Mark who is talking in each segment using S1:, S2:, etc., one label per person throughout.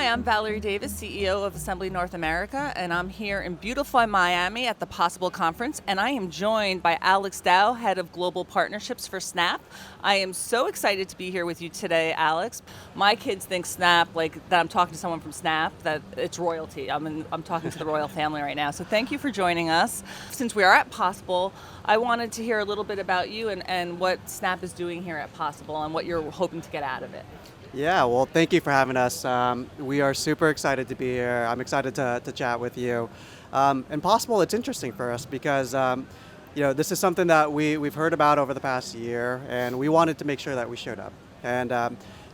S1: I'm Valerie Davis, CEO of Assembly North America, and I'm here in beautiful Miami at the Possible Conference, and I am joined by Alex Dao, Head of Global Partnerships for Snap. I am so excited to be here with you today, Alex. My kids think Snap, like that I'm talking to someone from Snap, that it's royalty. I'm talking to the royal family right now, so thank you for joining us. Since we are at Possible, I wanted to hear a little bit about you and what Snap is doing here at Possible and what you're hoping to get out of it.
S2: Yeah, well, thank you for having us. We are super excited to be here. I'm excited to chat with you. And Possible, it's interesting for us because this is something that we've heard about over the past year, and we wanted to make sure that we showed up. And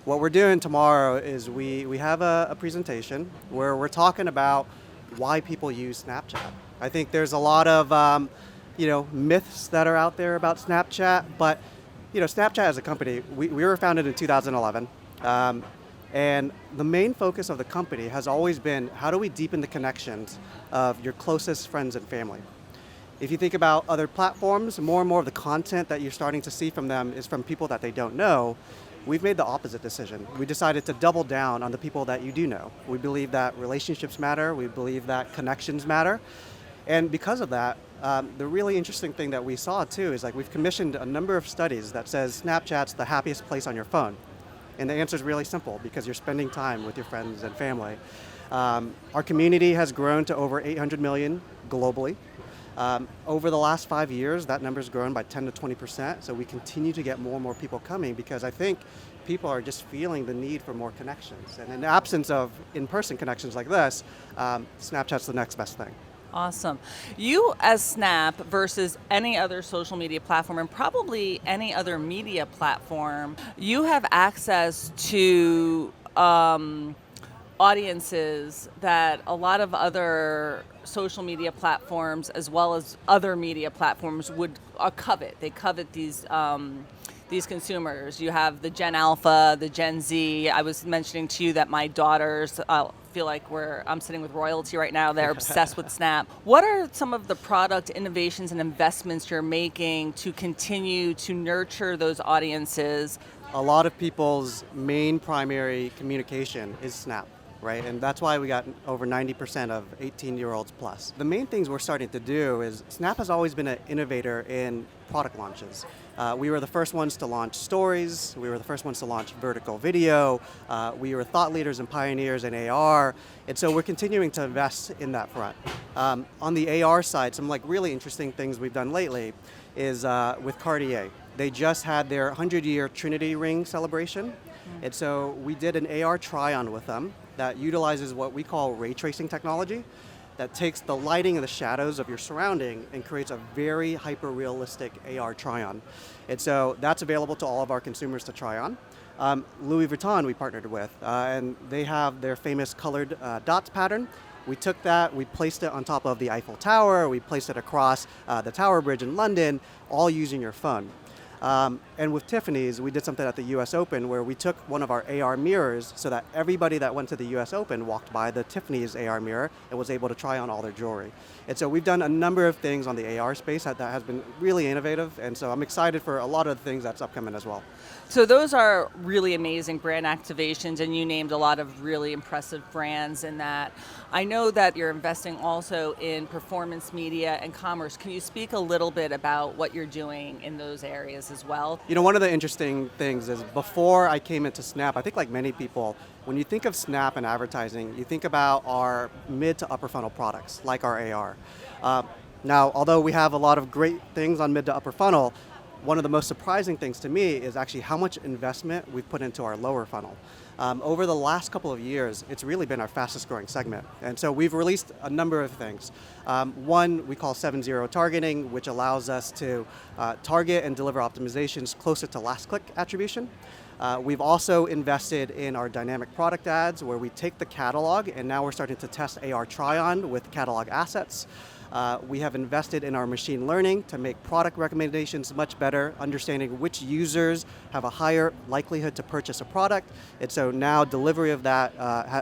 S2: what we're doing tomorrow is we have a presentation where we're talking about why people use Snapchat. I think there's a lot of myths that are out there about Snapchat, but Snapchat as a company, we were founded in 2011. And the main focus of the company has always been how do we deepen the connections of your closest friends and family. If you think about other platforms, more and more of the content that you're starting to see from them is from people that they don't know. We've made the opposite decision. We decided to double down on the people that you do know. We believe that relationships matter. We believe that connections matter. And because of that, the really interesting thing that we saw too is we've commissioned a number of studies that says Snapchat's the happiest place on your phone. And the answer is really simple, because you're spending time with your friends and family. Our community has grown to over 800 million globally. Over the last 5 years, that number's grown by 10 to 20%. So we continue to get more and more people coming because I think people are just feeling the need for more connections. And in the absence of in-person connections like this, Snapchat's the next best thing.
S1: Awesome. You as Snap versus any other social media platform and probably any other media platform, you have access to audiences that a lot of other social media platforms as well as other media platforms would covet. They covet these consumers. You have the Gen Alpha, the Gen Z. I was mentioning to you that my daughters feel like I'm sitting with royalty right now. They're obsessed with Snap. What are some of the product innovations and investments you're making to continue to nurture those audiences?
S2: A lot of people's main primary communication is Snap. Right? And that's why we got over 90% of 18-year-olds plus. The main things we're starting to do is Snap has always been an innovator in product launches. We were the first ones to launch stories. We were the first ones to launch vertical video. We were thought leaders and pioneers in AR. And so we're continuing to invest in that front. On the AR side, some really interesting things we've done lately is with Cartier. They just had their 100-year Trinity Ring celebration. And so we did an AR try-on with them that utilizes what we call ray tracing technology that takes the lighting and the shadows of your surrounding and creates a very hyper-realistic AR try-on. And so that's available to all of our consumers to try on. Louis Vuitton we partnered with, and they have their famous colored dots pattern. We took that, we placed it on top of the Eiffel Tower, we placed it across the Tower Bridge in London, all using your phone. And with Tiffany's, we did something at the US Open where we took one of our AR mirrors so that everybody that went to the US Open walked by the Tiffany's AR mirror and was able to try on all their jewelry. And so we've done a number of things on the AR space that has been really innovative, and so I'm excited for a lot of the things that's upcoming as well.
S1: So those are really amazing brand activations, and you named a lot of really impressive brands in that. I know that you're investing also in performance media and commerce. Can you speak a little bit about what you're doing in those areas as well?
S2: One of the interesting things is before I came into Snap, I think like many people, when you think of Snap and advertising, you think about our mid to upper funnel products like our AR. Now, although we have a lot of great things on mid to upper funnel, one of the most surprising things to me is actually how much investment we've put into our lower funnel. Over the last couple of years, it's really been our fastest growing segment. And so we've released a number of things. One we call 7-0 targeting, which allows us to target and deliver optimizations closer to last click attribution. We've also invested in our dynamic product ads where we take the catalog and now we're starting to test AR try-on with catalog assets. We have invested in our machine learning to make product recommendations much better, understanding which users have a higher likelihood to purchase a product. And so now delivery of that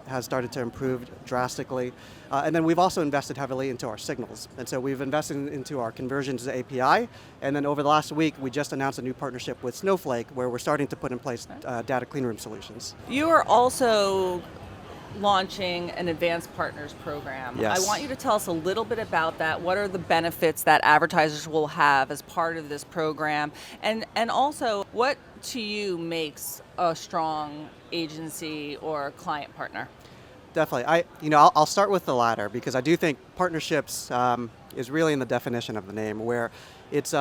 S2: has started to improve drastically. And then we've also invested heavily into our signals. And so we've invested into our conversions API. And then over the last week, we just announced a new partnership with Snowflake where we're starting to put in place data cleanroom solutions.
S1: You are also launching an advanced partners program.
S2: Yes.
S1: I want you to tell us a little bit about that. What are the benefits that advertisers will have as part of this program? And also, what to you makes a strong agency or client partner?
S2: Definitely. I'll start with the latter because I do think partnerships is really in the definition of the name, where it's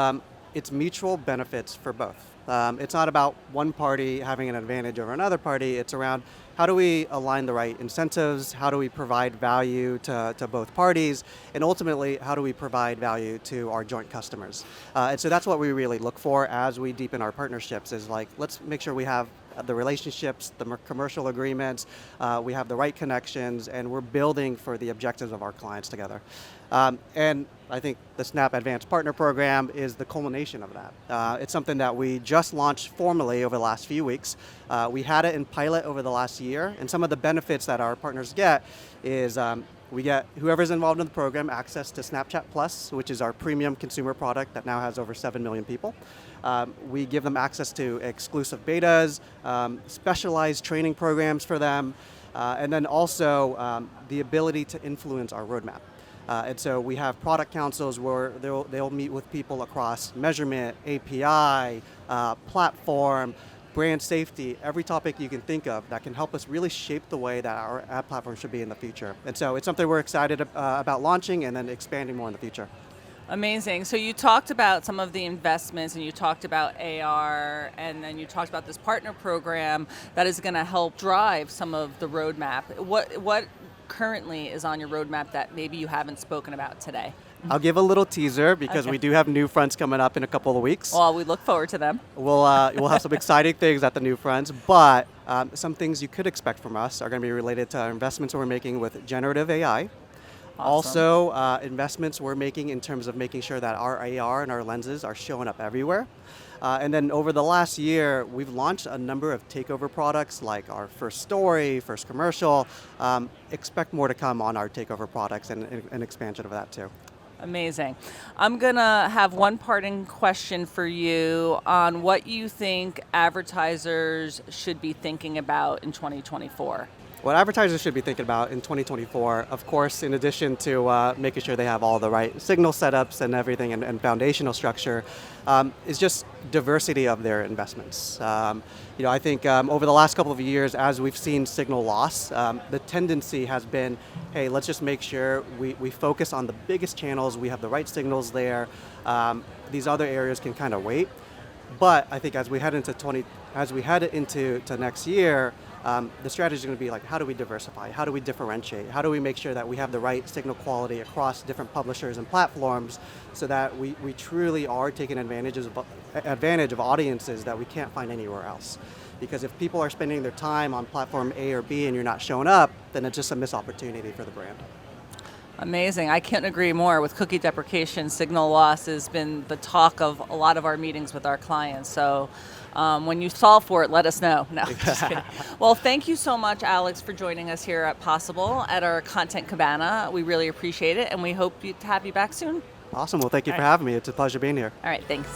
S2: mutual benefits for both. It's not about one party having an advantage over another party. It's around how do we align the right incentives, how do we provide value to both parties, and ultimately, how do we provide value to our joint customers. And so that's what we really look for as we deepen our partnerships is like, let's make sure we have the relationships, the commercial agreements, we have the right connections, and we're building for the objectives of our clients together. And I think the Snap Advanced Partner Program is the culmination of that. It's something that we just launched formally over the last few weeks. We had it in pilot over the last year, and some of the benefits that our partners get is we get whoever's involved in the program access to Snapchat Plus, which is our premium consumer product that now has over 7 million people. We give them access to exclusive betas, specialized training programs for them, and then also the ability to influence our roadmap. And so we have product councils where they'll meet with people across measurement, API, platform, brand safety, every topic you can think of that can help us really shape the way that our ad platform should be in the future. And so it's something we're excited about launching and then expanding more in the future.
S1: Amazing. So you talked about some of the investments and you talked about AR and then you talked about this partner program that is going to help drive some of the roadmap. What currently is on your roadmap that maybe you haven't spoken about today?
S2: I'll give a little teaser because we do have new fronts coming up in a couple of weeks.
S1: Well, we look forward to them.
S2: We'll have some exciting things at the new fronts, but some things you could expect from us are going to be related to investments we're making with generative AI.
S1: Awesome.
S2: Also, investments we're making in terms of making sure that our AR and our lenses are showing up everywhere. And then over the last year, we've launched a number of takeover products like our first story, first commercial. Expect more to come on our takeover products and an expansion of that too.
S1: Amazing. I'm going to have one parting question for you on what you think advertisers should be thinking about in 2024.
S2: What advertisers should be thinking about in 2024, of course, in addition to making sure they have all the right signal setups and everything and foundational structure, is just diversity of their investments. I think over the last couple of years, as we've seen signal loss, the tendency has been, hey, let's just make sure we focus on the biggest channels, we have the right signals there. These other areas can kind of wait. But I think as we head into next year, the strategy is going to be like, how do we diversify? How do we differentiate? How do we make sure that we have the right signal quality across different publishers and platforms so that we truly are taking advantage of audiences that we can't find anywhere else? Because if people are spending their time on platform A or B and you're not showing up, then it's just a missed opportunity for the brand.
S1: Amazing. I can't agree more. With cookie deprecation, signal loss has been the talk of a lot of our meetings with our clients. So when you solve for it, let us know. No, just kidding. Well, thank you so much, Alex, for joining us here at Possible at our Content Cabana. We really appreciate it, and we hope to have you back soon.
S2: Awesome. Well, thank you for having me. It's a pleasure being here.
S1: All right, thanks.